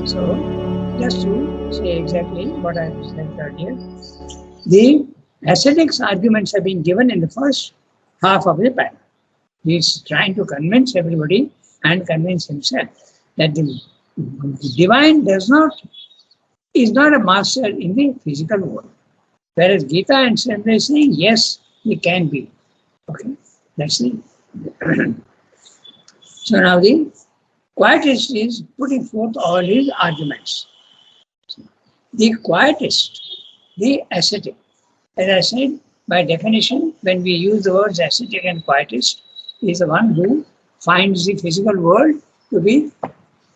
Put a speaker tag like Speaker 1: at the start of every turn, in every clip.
Speaker 1: So, just to say exactly what I said earlier, the ascetics arguments have been given in the first half of the paragraph. He is trying to convince everybody and convince himself that the divine is not a master in the physical world. Whereas Gita and Sandra is saying, yes, he can be. Okay, that's it. So now the quietist is putting forth all his arguments. The quietist, the ascetic, as I said, by definition, when we use the words ascetic and quietist, is the one who finds the physical world to be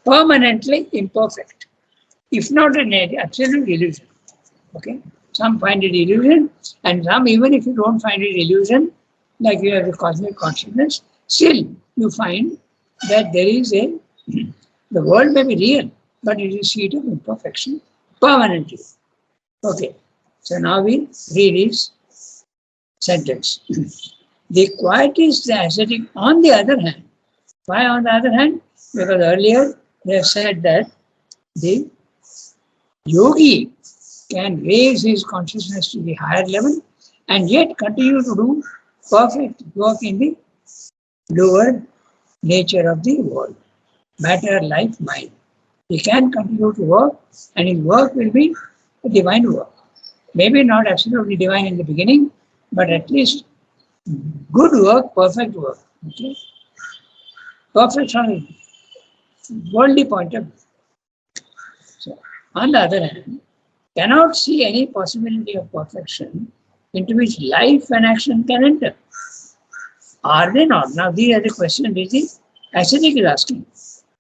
Speaker 1: permanently imperfect, if not an absolute illusion. Okay, some find it illusion, and some, even if you don't find it illusion, like you have the cosmic consciousness, still you find that there is the world may be real, but it is a seat of imperfection permanently. Okay, so now we read this sentence. The quietist, the ascetic, on the other hand. Why on the other hand? Because earlier they have said that the yogi can raise his consciousness to the higher level and yet continue to do perfect work in the lower nature of the world, matter, life, mind. He can continue to work, and his work will be a divine work. Maybe not absolutely divine in the beginning, but at least good work, perfect work. Okay? Perfect from a worldly point of view. So, on the other hand, cannot see any possibility of perfection into which life and action can enter. Are they not? Now, these are the questions which the ascetic is asking.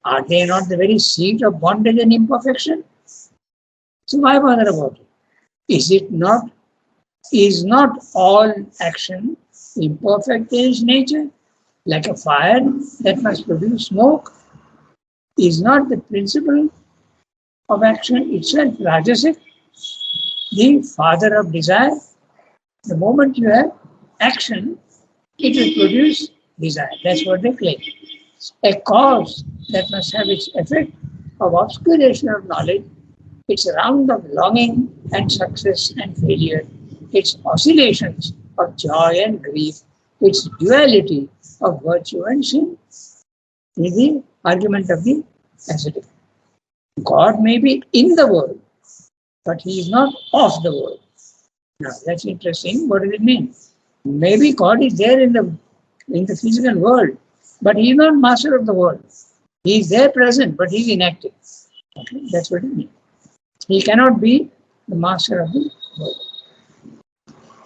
Speaker 1: Are they not the very seat of bondage and imperfection? So why bother about it? Is not all action imperfect in its nature? Like a fire that must produce smoke? Is not the principle of action itself rajasic, the father of desire? The moment you have action, it will produce desire. That's what they claim. A cause that must have its effect of obscuration of knowledge, its round of longing and success and failure, its oscillations of joy and grief, its duality of virtue and sin, is the argument of the ascetic. God may be in the world, but he is not of the world. Now that's interesting. What does it mean? Maybe God is there in the physical world, but he is not master of the world. He is there present, but he is inactive. Okay? That's what it means. He cannot be the master of the world.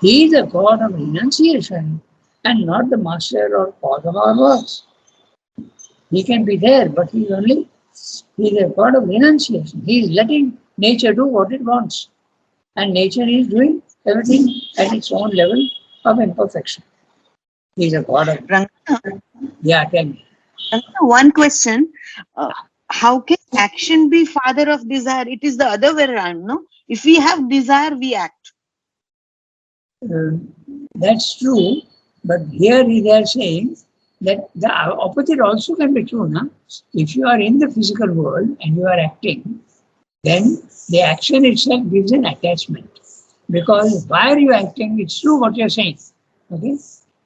Speaker 1: He is a God of renunciation and not the master or cause of our works. He can be there, but he is a God of renunciation. He is letting nature do what it wants. And nature is doing everything at its own level of imperfection. He is a God of...
Speaker 2: Ranganath,
Speaker 1: Yeah, tell me.
Speaker 2: one question. How can action be father of desire? It is the other way around, no? If we have desire, we act.
Speaker 1: That's true, but here they are saying that the opposite also can be true. Now, if you are in the physical world and you are acting, then the action itself gives an attachment. Because why are you acting? It's true what you're saying. Okay,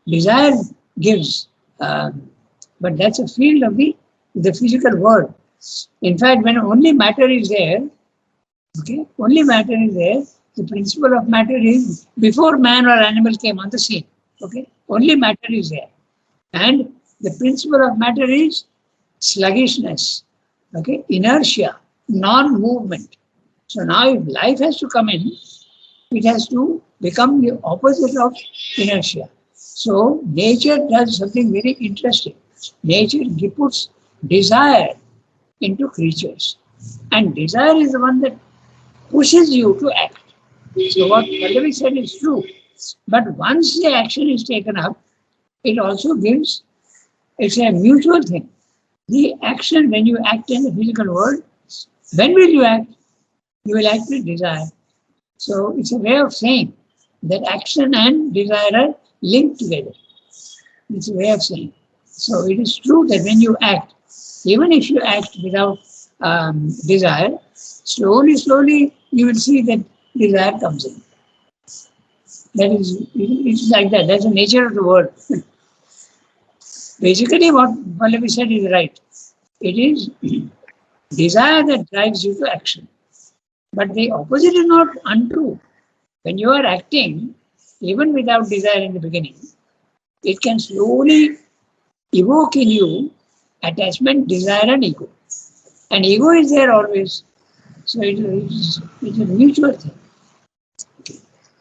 Speaker 1: desire gives, but that's a field of the physical world. In fact, when only matter is there, okay, only matter is there. The principle of matter is before man or animal came on the scene. Okay, only matter is there, and the principle of matter is sluggishness. Okay, inertia, non-movement. So now, if life has to come in, it has to become the opposite of inertia. So nature does something very interesting. Nature puts desire into creatures, and desire is the one that pushes you to act. So what Pallavi said is true. But once the action is taken up, it also gives, it's a mutual thing. The action, when you act in the physical world, when will you act? You will act with desire. So it's a way of saying that action and desire are linked together. It's a way of saying. So it is true that when you act, even if you act without desire, slowly you will see that desire comes in. That is, it's like that. That's the nature of the world. Basically, what Pallavi said is right. It is desire that drives you to action. But the opposite is not untrue. When you are acting, even without desire in the beginning, it can slowly evoke in you attachment, desire, and ego. And ego is there always. So it's a mutual thing.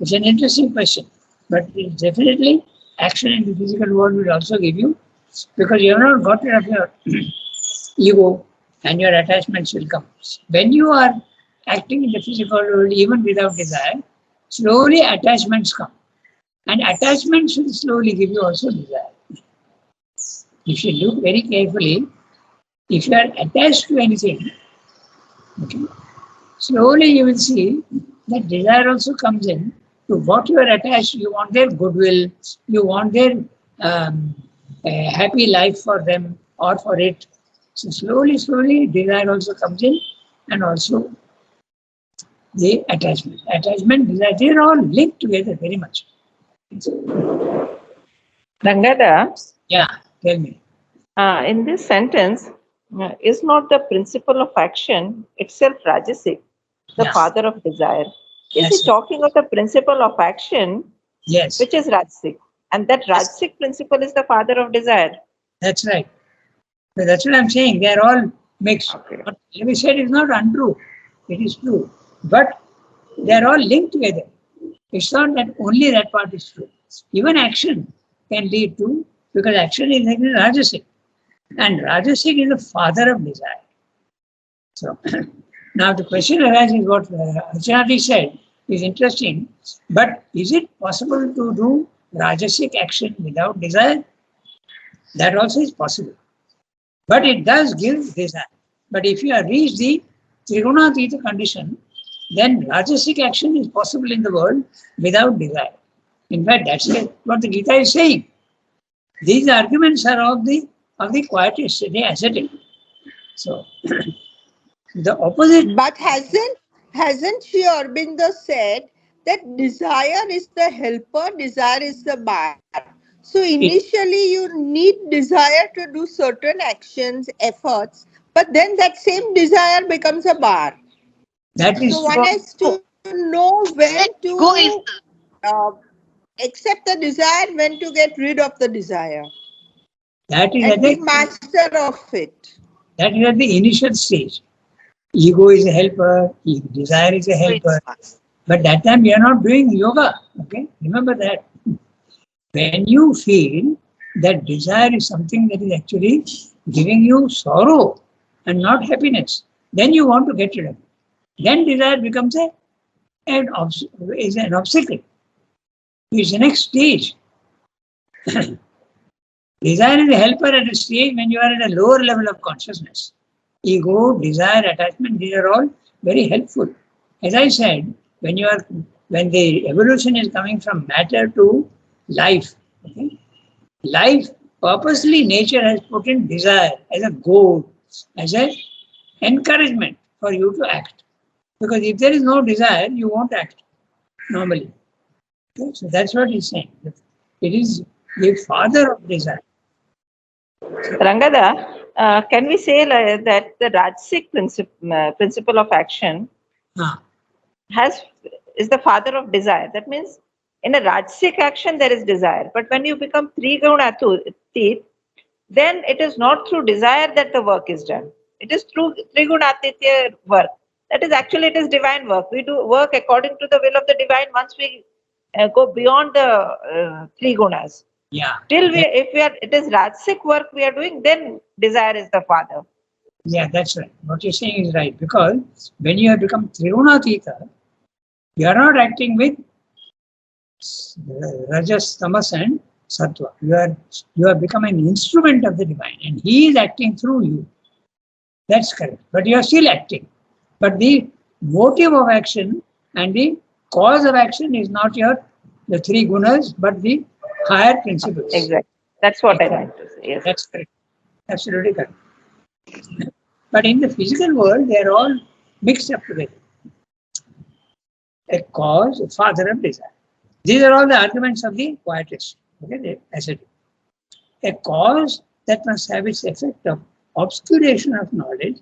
Speaker 1: It's an interesting question. But it's definitely action in the physical world will also give you, because you have not got rid of your ego and your attachments will come. When you are acting in the physical world, even without desire, slowly attachments come. And attachments will slowly give you also desire. If you look very carefully, if you are attached to anything, okay, slowly you will see that desire also comes in to what you are attached. You want their goodwill, you want their a happy life for them or for it. So slowly, desire also comes in, and also the attachment. Attachment, desire, they are all linked together very much.
Speaker 3: Rangada,
Speaker 1: Yeah, tell me.
Speaker 3: in this sentence, is not the principle of action itself Rajasic, the
Speaker 1: Yeah,
Speaker 3: father of desire? Is he
Speaker 1: that's right.
Speaker 3: talking of the principle of action,
Speaker 1: Yes,
Speaker 3: which is Rajasic? And that
Speaker 1: yes,
Speaker 3: Rajasic principle is the father of desire.
Speaker 1: that's right. So that's what I'm saying. They are all mixed.
Speaker 3: Okay.
Speaker 1: What we said is not untrue. It is true. But they are all linked together. It's not that only that part is true. Even action can lead to, because action is like Rajasic. And Rajasic is the father of desire. So now the question arises, what Archanati said is interesting, but is it possible to do Rajasic action without desire? That also is possible. But it does give desire. But if you have reached the Trigunatita condition, then Rajasic action is possible in the world without desire. In fact, that's what the Gita is saying. These arguments are of the quietist, the ascetic. So the opposite.
Speaker 4: But hasn't Sri Aurobindo said that desire is the helper, desire is the bar? So
Speaker 1: It,
Speaker 4: initially you need desire to do certain actions, efforts, but then that same desire becomes a bar.
Speaker 1: that
Speaker 4: So
Speaker 1: is
Speaker 4: one has to know when
Speaker 2: Ego is
Speaker 4: to uh, accept the desire, when to get rid of the desire,
Speaker 1: that is
Speaker 4: and
Speaker 1: at
Speaker 4: be
Speaker 1: the
Speaker 4: master of it.
Speaker 1: that is at the initial stage. Ego is a helper, desire is a helper. But that time we are not doing yoga. Okay, remember that. When you feel that desire is something that is actually giving you sorrow and not happiness, then you want to get rid of it. Then desire becomes an obstacle. It's the next stage. Desire is a helper at a stage when you are at a lower level of consciousness. Ego, desire, attachment, these are all very helpful. As I said, when the evolution is coming from matter to life, okay? Life, purposely nature has put in desire as a goal, as an encouragement for you to act. Because if there is no desire, you won't act normally. Okay? So that's what he's saying. It is the father of desire.
Speaker 3: Rangada, can we say that the Rajasic principle of action
Speaker 1: Ah,
Speaker 3: is the father of desire? That means in a Rajasic action there is desire, but when you become Trigunatit, then it is not through desire that the work is done. It is through Trigunatitya work. That is actually, it is divine work. We do work according to the will of the divine once we go beyond the three gunas.
Speaker 1: yeah.
Speaker 3: Till it is Rajasic work we are doing, then desire is the father.
Speaker 1: Yeah, that's right. What you're saying is right. Because when you have become Triguna-tita, you are not acting with Rajas, Tamas, and Sattva. You have become an instrument of the divine, and he is acting through you. That's correct. But you are still acting. But the motive of action and the cause of action is not the three gunas, but the higher principles.
Speaker 3: Exactly. That's what I meant to say. Yes.
Speaker 1: That's correct. Absolutely correct. But in the physical world, they are all mixed up together. A cause, a father of desire. These are all the arguments of the quietist. Okay, the ascetic. A cause that must have its effect of obscuration of knowledge,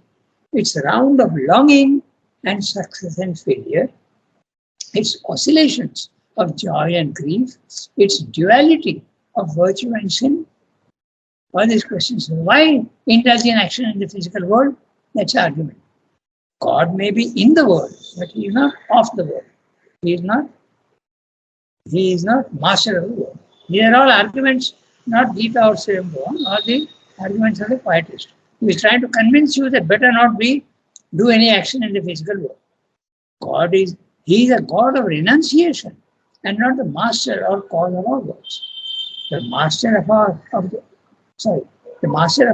Speaker 1: its round of longing and success and failure, its oscillations of joy and grief, its duality of virtue and sin. All these questions. Why indulge in action in the physical world? That's argument. God may be in the world, but he is not of the world. He is not master of the world. These are all arguments, not Gita or Swayambhuva, or the arguments of the quietist. He is trying to convince you that better not do any action in the physical world. He is a God of renunciation and not the master or cause of our works. The master of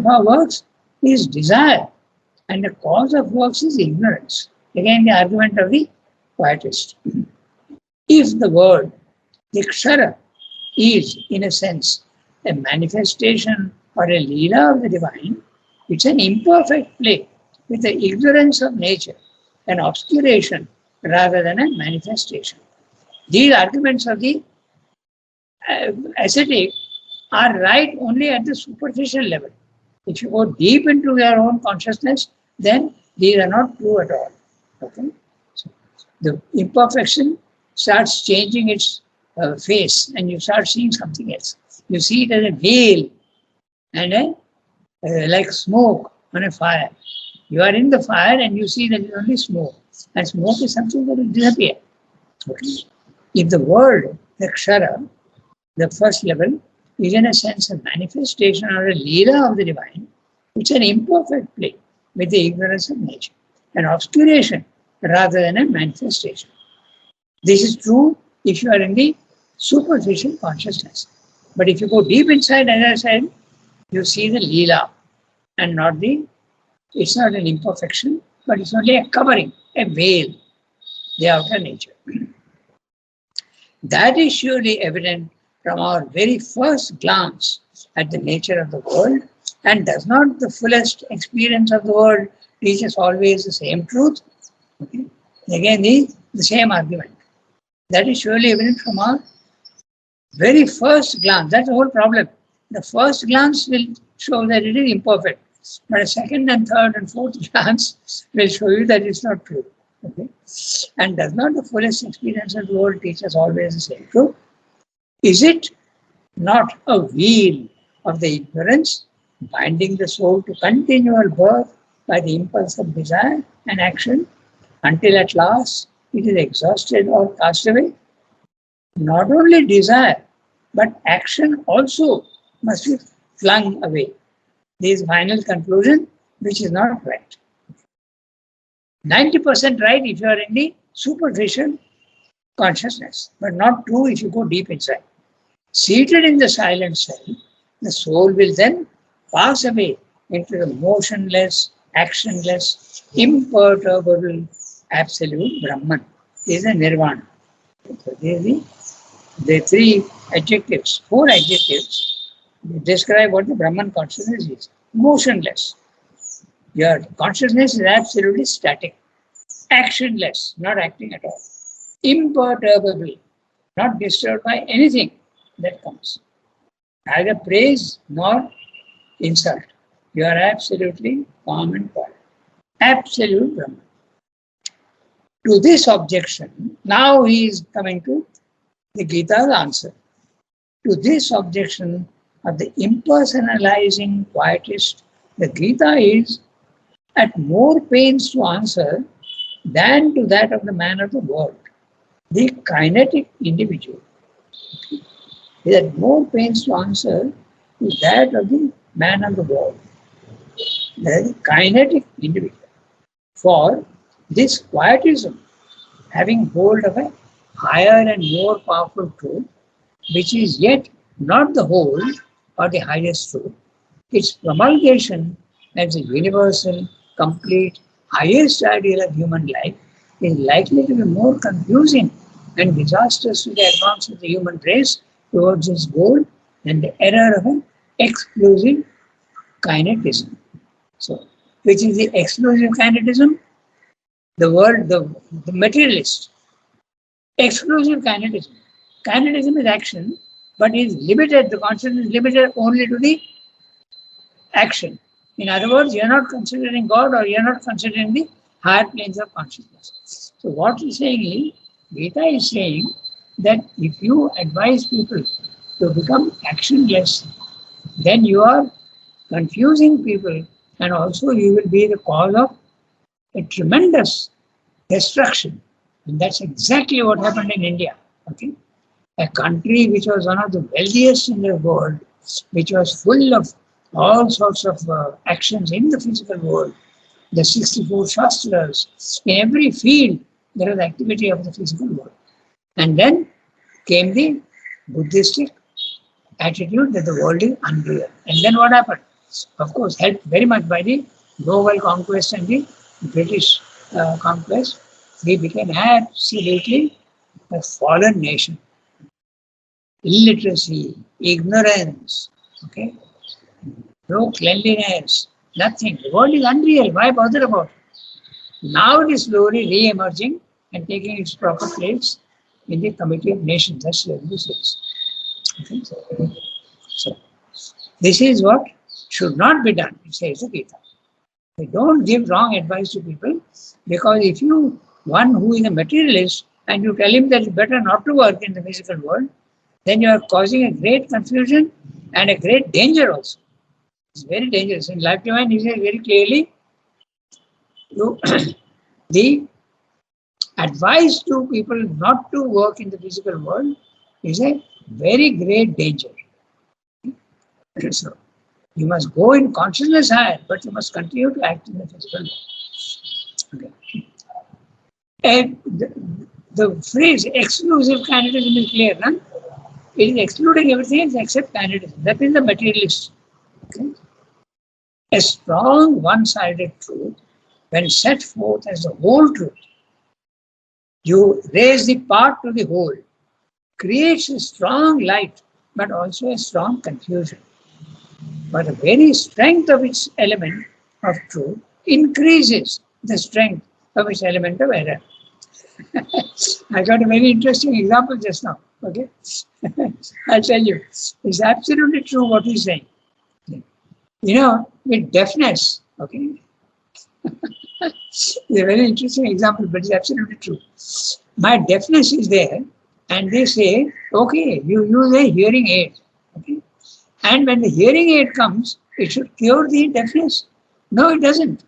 Speaker 1: our works is desire, and the cause of works is ignorance. Again, the argument of the quietist. If the word, the Kshara, is, in a sense, a manifestation or a leela of the divine, it's an imperfect play with the ignorance of nature, an obscuration rather than a manifestation. These arguments of the ascetic are right only at the superficial level. If you go deep into your own consciousness, then these are not true at all. Okay? So the imperfection starts changing its face, and you start seeing something else. You see it as a veil and like smoke on a fire. You are in the fire and you see that it's only smoke. And smoke is something that will disappear. Okay? If the world, the Kshara, the first level, is in a sense a manifestation or a leela of the divine, it's an imperfect play with the ignorance of nature, an obscuration rather than a manifestation. This is true if you are in the superficial consciousness. But if you go deep inside, as I said, you see the leela and it's not an imperfection, but it's only a covering, a veil, the outer nature. That is surely evident from our very first glance at the nature of the world, and does not the fullest experience of the world teach us always the same truth? Okay. Again, the same argument. That is surely evident from our very first glance. That's the whole problem. The first glance will show that it is imperfect, but a second and third and fourth glance will show you that it's not true. Okay? And does not the fullest experience of the world teach us always the same truth? Is it not a wheel of the ignorance binding the soul to continual birth by the impulse of desire and action until at last it is exhausted or cast away? Not only desire, but action also must be flung away. This final conclusion, which is not right. 90% right if you are in the superficial consciousness, but not true if you go deep inside. Seated in the silent self, the soul will then pass away into the motionless, actionless, imperturbable, absolute Brahman. This is a nirvana. So the three adjectives, four adjectives, describe what the Brahman consciousness is. Motionless. Your consciousness is absolutely static. Actionless, not acting at all. Imperturbable, not disturbed by anything that comes. Neither praise nor insult. You are absolutely calm and quiet. Absolute Brahman. To this objection, now he is coming to the Gita's answer. To this objection of the impersonalizing quietist, the Gita is at more pains to answer than to that of the man of the world, the kinetic individual. He is at more pains to answer to that of the man of the world, the kinetic individual. For this quietism, having hold of a higher and more powerful truth, which is yet not the whole or the highest truth, its promulgation as a universal, complete, highest ideal of human life is likely to be more confusing and disastrous to the advance of the human race towards its goal than the error of an exclusive kinetism. So, which is the exclusive kinetism, the world, the materialist. Exclusive kinetism. Kinetism is action, but is limited, the consciousness is limited only to the action. In other words, you are not considering God or you are not considering the higher planes of consciousness. So what he's saying is, Gita is saying that if you advise people to become actionless, then you are confusing people and also you will be the cause of a tremendous destruction. And that's exactly what happened in India. Okay? A country which was one of the wealthiest in the world, which was full of all sorts of actions in the physical world, the 64 Shastras, in every field there was activity of the physical world. And then came the Buddhistic attitude that the world is unreal. And then what happened? Of course, helped very much by the global conquest and the British conquest, we became absolutely a fallen nation. Illiteracy, ignorance, okay, no cleanliness, nothing. The world is unreal. Why bother about it? Now it is slowly re-emerging and taking its proper place in the Committee of Nations. That's what this is. Okay? So, this is what should not be done, it says the Gita. We don't give wrong advice to people, because if you, one who is a materialist, and you tell him that it's better not to work in the physical world, then you are causing a great confusion and a great danger also. It's very dangerous. In Life Divine, he says very clearly, the advice to people not to work in the physical world is a very great danger. So, you must go in consciousness higher, but you must continue to act in the physical world. Okay. And the phrase exclusive kinetism is clear, no? It is excluding everything except kinetism. That is the materialist. Okay. A strong one-sided truth, when set forth as the whole truth, you raise the part to the whole, creates a strong light, but also a strong confusion. But the very strength of its element of truth increases the strength of its element of error. I got a very interesting example just now. Okay, I'll tell you. It's absolutely true what he's saying. You know, with deafness, okay, it's a very interesting example, but it's absolutely true. My deafness is there, and they say, okay, you use a hearing aid. Okay, and when the hearing aid comes, it should cure the deafness. No, it doesn't.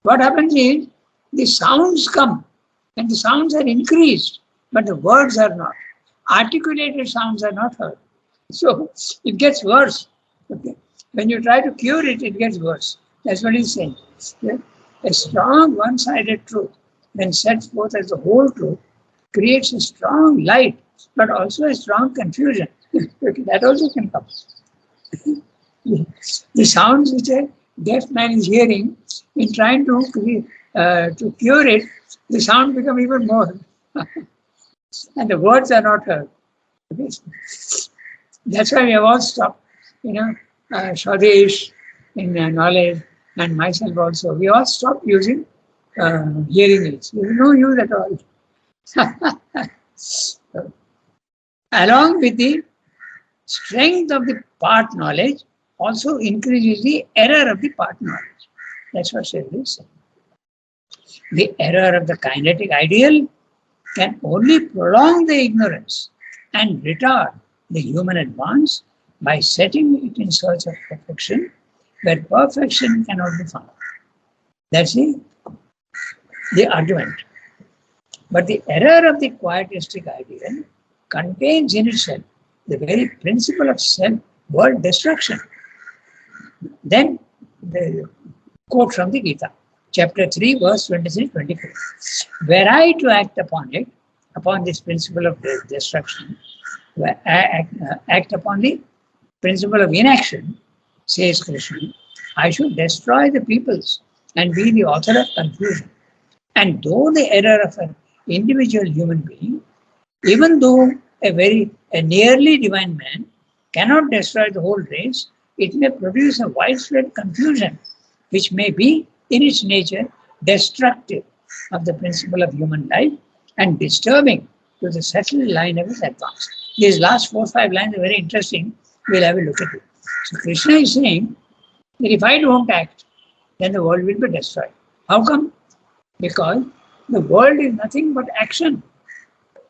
Speaker 1: What happens is the sounds come, and the sounds are increased, but the words are not. Articulated sounds are not heard. So it gets worse. Okay. When you try to cure it, it gets worse. That's what he's saying. Yeah? A strong one-sided truth, when set forth as the whole truth, creates a strong light, but also a strong confusion. Okay, that also can come. The sounds which a deaf man is hearing, in trying to cure it, the sound become even more. And the words are not heard. Okay. That's why we have all stopped. You know, Swadesh in knowledge, and myself also. We all stopped using hearing aids. There is no use at all. So, along with the strength of the part knowledge, also increases the error of the part knowledge. That's what Shri is saying. The error of the kinetic ideal can only prolong the ignorance and retard the human advance by setting it in search of perfection, where perfection cannot be found. That's the argument. But the error of the quietistic ideal contains in itself the very principle of self-world destruction. Then the quote from the Gita, chapter 3, verse 23-24. Were I to act upon it, upon this principle of destruction, act upon the principle of inaction, says Krishna, I should destroy the peoples and be the author of confusion. And though the error of an individual human being, even though a nearly divine man cannot destroy the whole race, it may produce a widespread confusion, which may be in its nature destructive of the principle of human life and disturbing to the settled line of its advance. These last 4 or 5 lines are very interesting. We'll have a look at it. So Krishna is saying that if I don't act, then the world will be destroyed. How come? Because the world is nothing but action.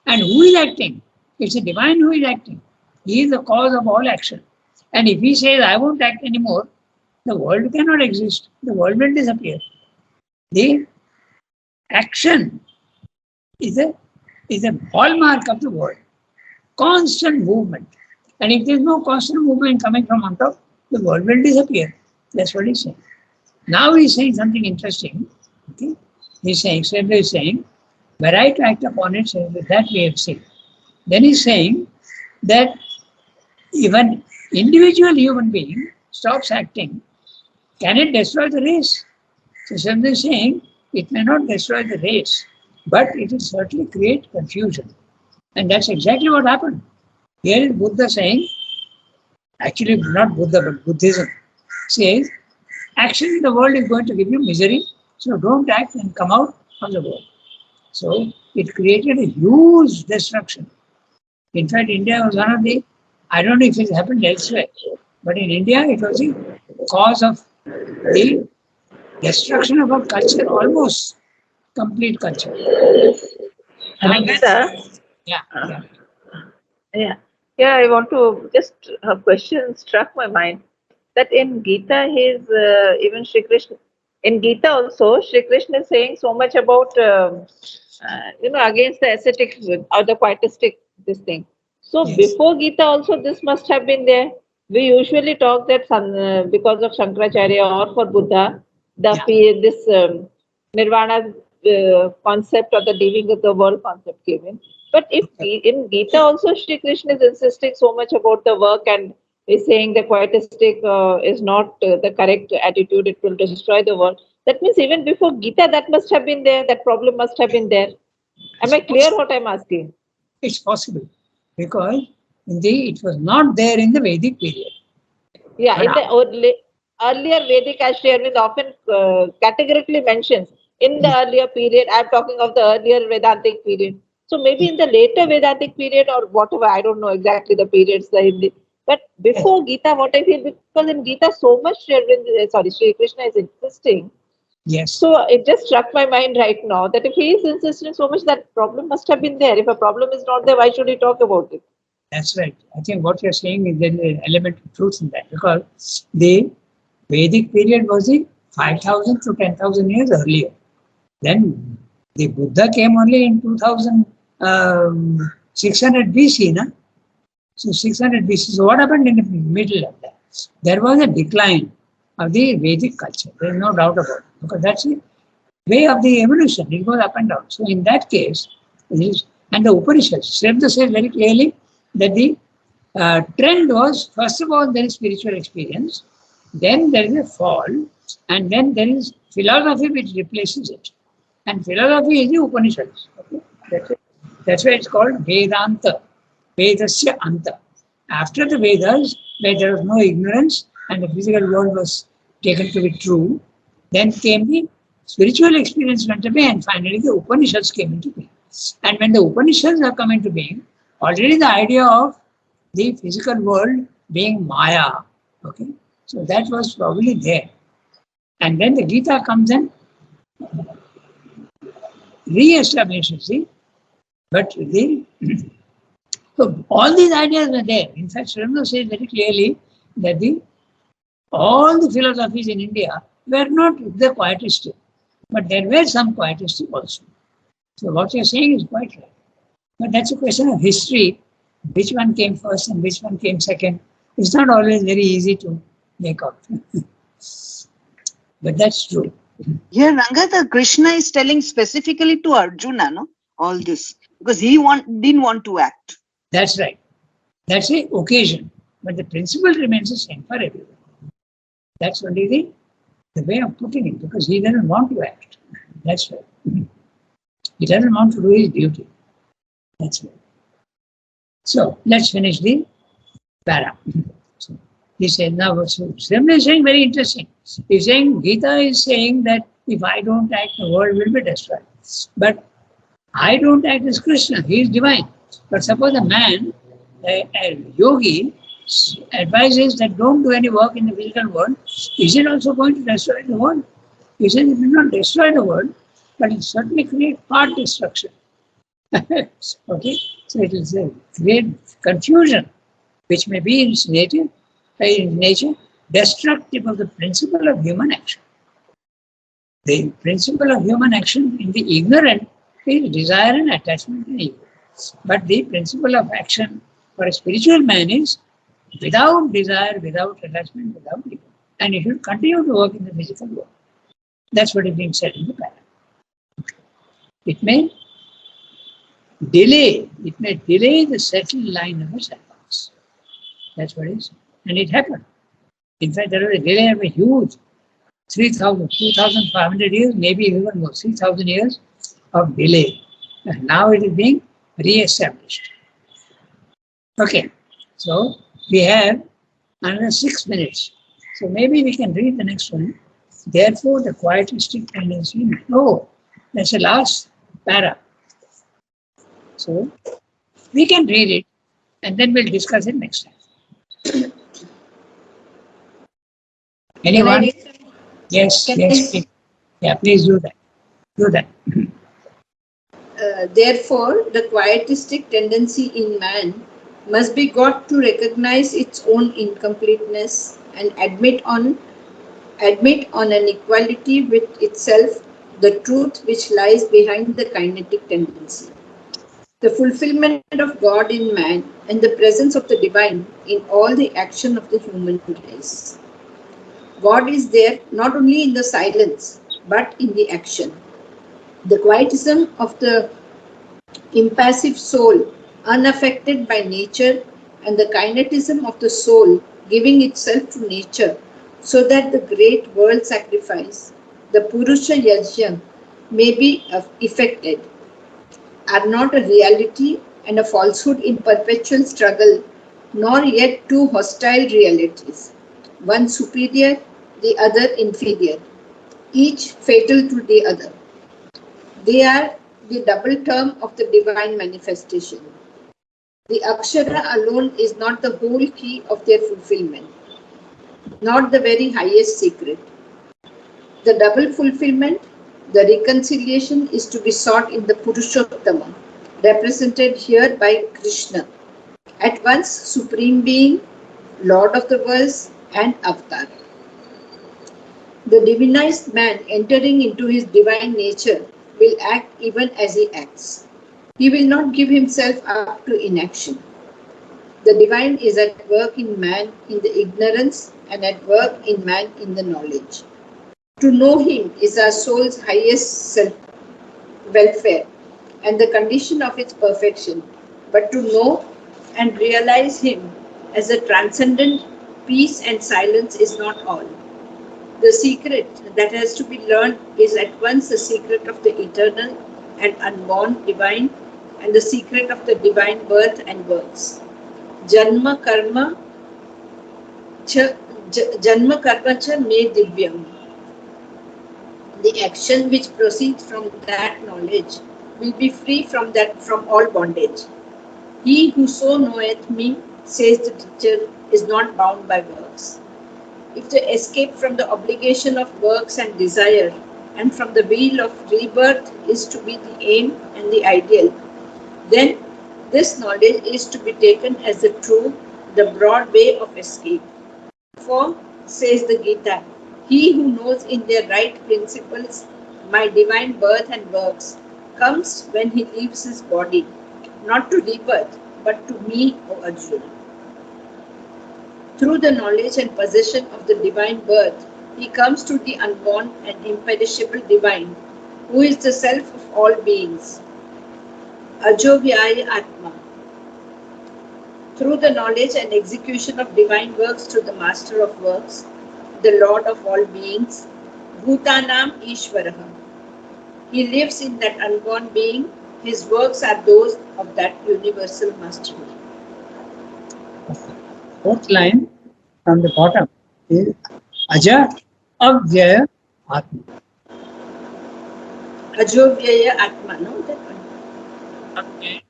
Speaker 1: And who is acting? It's a divine who is acting. He is the cause of all action. And if he says, I won't act anymore, the world cannot exist. The world will disappear. The action is a hallmark of the world. Constant movement. And if there is no constant movement coming from on top, the world will disappear. That's what he's saying. Now he's saying something interesting. Okay? He's saying, were I to act upon it, so that we have seen. Then he's saying that even individual human being stops acting, can it destroy the race? So Sridhar is saying it may not destroy the race, but it will certainly create confusion. And that's exactly what happened. Here is Buddha saying, actually not Buddha, but Buddhism says, action in the world is going to give you misery, so don't act and come out of the world. So it created a huge destruction. In fact, India was one of the, I don't know if it happened elsewhere, but in India it was the cause of the destruction of a culture, almost complete culture.
Speaker 3: Sir,
Speaker 1: Yeah.
Speaker 3: I want to just a question struck my mind that in Gita, even Shri Krishna, in Gita also, Shri Krishna is saying so much about against the ascetic or the quietistic this thing. So
Speaker 1: Yes.
Speaker 3: before Gita also this must have been there. We usually talk that because of Shankaracharya or for Buddha, this nirvana concept or the leaving of the world concept came in. But if in Gita also Shri Krishna is insisting so much about the work and is saying the quietistic is not the correct attitude, it will destroy the world. That means even before Gita that must have been there, that problem must have been there. Am I clear what I'm asking?
Speaker 1: It's possible because indeed it was not there in the Vedic period.
Speaker 3: Yeah, in the earlier Vedic, as Sri Aurobindo often categorically mentions, in the earlier period, I'm talking of the earlier Vedantic period. So maybe in the later Vedantic period or whatever, I don't know exactly the periods, the Hindi. But before Gita, what I feel, because in Gita so much Sri Krishna is insisting.
Speaker 1: Yes.
Speaker 3: So it just struck my mind right now that if he is insisting so much, that problem must have been there. If a problem is not there, why should he talk about it?
Speaker 1: That's right. I think what you're saying is there is an element of truth in that because the Vedic period was the 5,000 to 10,000 years earlier. Then the Buddha came only in 2600 BC. Na? So 600 BC. So what happened in the middle of that? There was a decline of the Vedic culture. There is no doubt about it because that's the way of the evolution. It goes up and down. So in that case, and the Upanishads, Sridhar says very clearly that the trend was, first of all, there is spiritual experience, then there is a fall, and then there is philosophy which replaces it. And philosophy is the Upanishads. Okay? That's why it's called Vedanta, Vedasya Anta. After the Vedas, where there was no ignorance and the physical world was taken to be true, then came the spiritual experience went away, and finally the Upanishads came into being. And when the Upanishads have come into being, already the idea of the physical world being Maya, okay, so that was probably there. And then the Gita comes and re-establishes it. But so all these ideas were there. In fact, Sri Aurobindo says very clearly that all the philosophies in India were not the quietistic, but there were some quietistic also. So what you're saying is quite right. But that's a question of history. Which one came first and which one came second? It's not always very easy to make out. But that's true.
Speaker 2: Here, Ranganath, Krishna is telling specifically to Arjuna, no, all this because he didn't want to act.
Speaker 1: That's right. That's the occasion. But the principle remains the same for everyone. That's only the way of putting it because he doesn't want to act. That's right. He doesn't want to do his duty. That's right. So let's finish the para. So he said, now, so Srimad is saying very interesting. He's saying, Gita is saying that If I don't act, the world will be destroyed. But I don't act as Krishna, he is divine. But suppose a man, a yogi, advises that don't do any work in the physical world, is it also going to destroy the world? He says it will not destroy the world, but it certainly create part destruction. Okay, so it will create confusion, which may be in nature destructive of the principle of human action. The principle of human action in the ignorant is desire and attachment and ego. But the principle of action for a spiritual man is without desire, without attachment, without ego. And he should continue to work in the physical world. That's what is being said in the paragraph. It may delay the settled line of a sacrifice. That's what it is. And it happened. In fact, there was a delay of a huge 3,000, 2,500 years, maybe even more, 3,000 years of delay. And now it is being re-established. Okay, so we have another 6 minutes. So maybe we can read the next one. Therefore, the quietistic tendency. Oh, that's the last para. So we can read it and then we'll discuss it next time. Anyone? Yes, yes, please. Yeah, please do that. Do that.
Speaker 4: Therefore, the quietistic tendency in man must be got to recognize its own incompleteness and admit on an equality with itself the truth which lies behind the kinetic tendency. The fulfillment of God in man and the presence of the divine in all the action of the human race. God is there not only in the silence but in the action. The quietism of the impassive soul, unaffected by nature, and the kinetism of the soul, giving itself to nature, so that the great world sacrifice, the Purusha Yajna, may be effected, are not a reality and a falsehood in perpetual struggle, nor yet two hostile realities, one superior, the other inferior, each fatal to the other. They are the double term of the divine manifestation. The Akshara alone is not the whole key of their fulfillment, not the very highest secret. The double fulfillment, the reconciliation, is to be sought in the Purushottama, represented here by Krishna, at once Supreme Being, Lord of the worlds, and Avatar. The divinized man entering into his divine nature will act even as he acts. He will not give himself up to inaction. The divine is at work in man in the ignorance and at work in man in the knowledge. To know him is our soul's highest self-welfare and the condition of its perfection. But to know and realize him as a transcendent peace and silence is not all. The secret that has to be learned is at once the secret of the eternal and unborn divine and the secret of the divine birth and works. Janma karma cha me divyam. The action which proceeds from that knowledge will be free from all bondage. He who so knoweth me, says the teacher, is not bound by works. If the escape from the obligation of works and desire and from the wheel of rebirth is to be the aim and the ideal, then this knowledge is to be taken as the true, the broad way of escape. For, says the Gita, he who knows in their right principles my divine birth and works comes when he leaves his body, not to rebirth, but to me, O Arjuna. Through the knowledge and possession of the divine birth, he comes to the unborn and imperishable divine, who is the self of all beings. Ajovyaya Atma. Through the knowledge and execution of divine works through the Master of Works, the Lord of all beings, Bhutanam Ishvaraha. He lives in that unborn being. His works are those of that universal mastery.
Speaker 1: Fourth line from the bottom is Aja Avyaya Atma.
Speaker 4: Ajovyaya Atma, no? That one.
Speaker 1: Okay.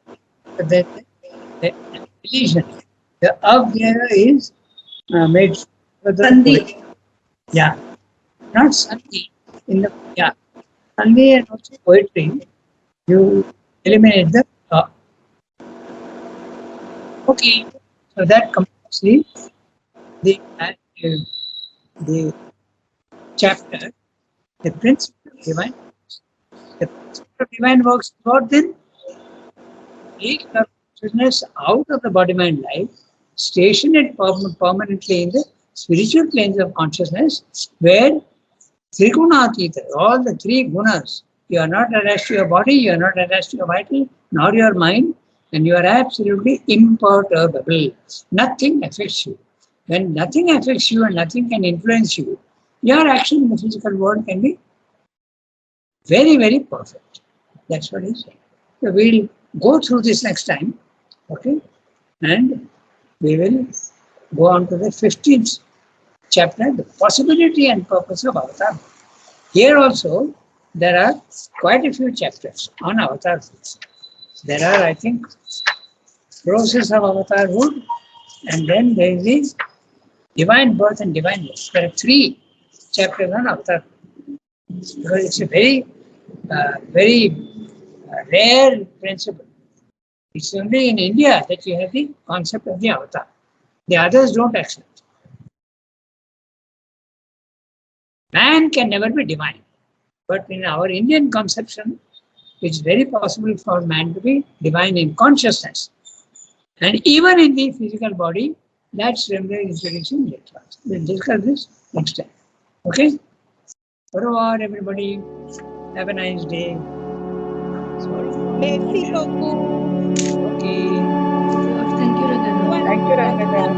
Speaker 1: The illusion. The Avyaya is made for the
Speaker 4: Sandhi.
Speaker 1: yeah, not Sandhi. In the yeah, Sandhi and also poetry, you eliminate the okay. So that completes the chapter, the principle of divine works. The principle of divine works is what then? Take your consciousness out of the body mind life, station it permanently in the spiritual planes of consciousness, where Trigunatita, all the three gunas, you are not attached to your body, you are not attached to your vital, nor your mind, and you are absolutely imperturbable. Nothing affects you. When nothing affects you and nothing can influence you, your action in the physical world can be very, very perfect. That's what he's saying. So we'll go through this next time, okay? And we will go on to the 15th chapter, the possibility and purpose of avatar. Here also, there are quite a few chapters on avatarhood. There are, I think, process of avatarhood, and then there is the divine birth and divine birth. There are 3 chapters on avatarhood. Because it's a very rare principle. It's only in India that you have the concept of the avatar. The others don't accept. Man can never be divine. But in our Indian conception, it's very possible for man to be divine in consciousness. And even in the physical body, that's Ramdev is introducing later. We'll discuss this next time. Okay? Au revoir, everybody. Have a nice day.
Speaker 5: Merci beaucoup.
Speaker 1: Okay.
Speaker 4: Thank you, Ranganath.
Speaker 5: Thank you, Ranganath.